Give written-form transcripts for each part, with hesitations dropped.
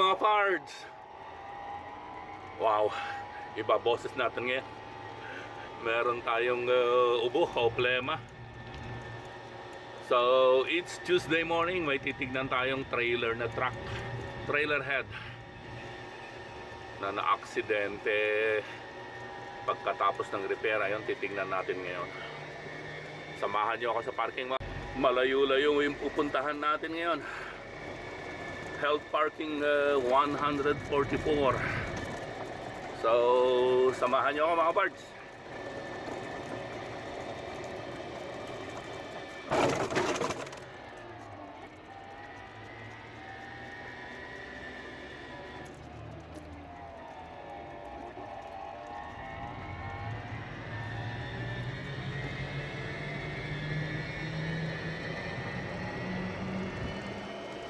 mga pards. Wow, iba boses natin ngayon. Meron tayong ubo o plema. So, it's Tuesday morning. May titignan tayong trailer na truck, trailer head na na-aksidente pagkatapos ng repair. Ayun, titignan natin ngayon. Samahan nyo ako sa parking. Malayo-layo yung pupuntahan natin ngayon. Health parking 144. So, samahan nyo ako mga parts.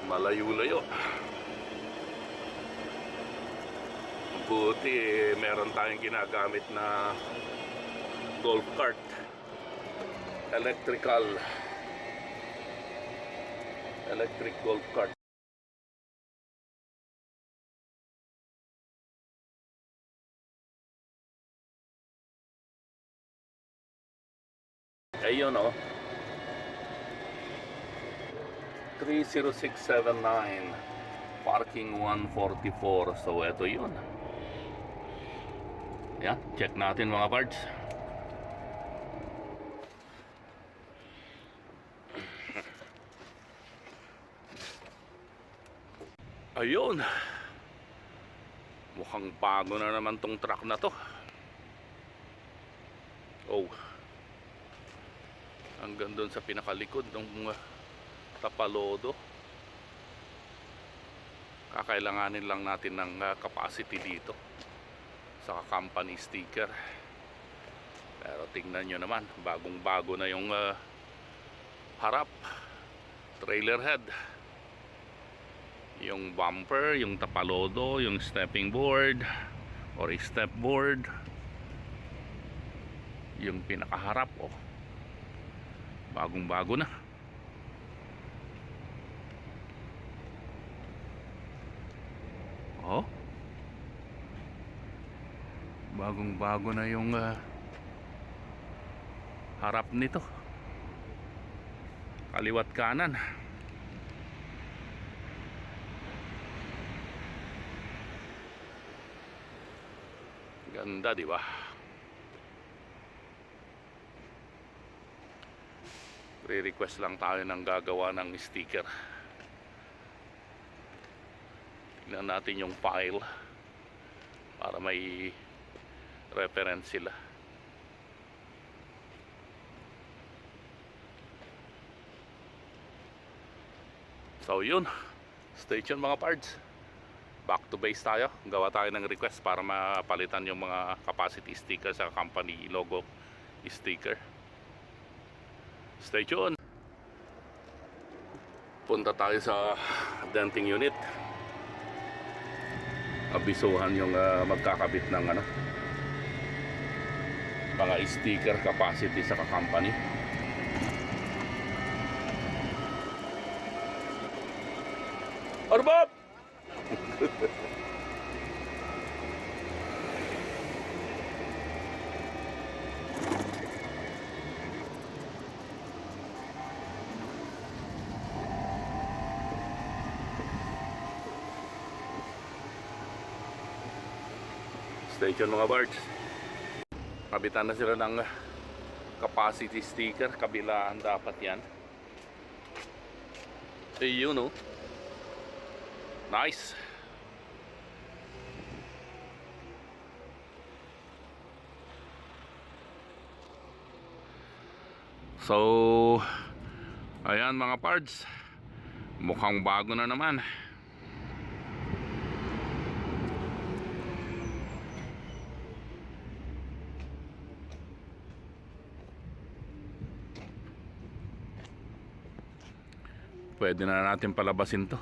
Malayo-layo. Buti meron tayong ginagamit na golf cart, electric golf cart. Ayun oh, 30679, parking 144. So eto yun. Yan, check natin mga parts. Ayun, mukhang bago na naman tong truck na to. Oh, hanggang doon sa pinakalikod ng tapalodo. Kakailanganin lang natin ng capacity dito sa company sticker. Pero tingnan nyo naman, bagong bago na yung harap, trailer head, yung bumper, yung tapalodo, yung stepping board or step board, yung pinakaharap oh, bagong bago na. Oh, bagong bago na yung harap nito, kaliwat kanan. Ganda, di ba? Re-request lang tayo ng gagawa ng sticker. Tingnan natin yung file para may reference sila. So yun, stay tuned mga parts. Back to base tayo. Gawa tayo ng request para mapalitan yung mga capacity sticker sa company logo sticker. Stay tuned. Punta tayo sa denting unit. Abisuhan yung magkakabit ng mga sticker capacity sa company. Arbab! Stay tuned mga birds. Kabitan na sila ng capacity sticker. Kabilaan dapat yan. Ayun oh. Nice. So ayan mga parts, mukhang bago na naman. Pwede na natin palabasin to.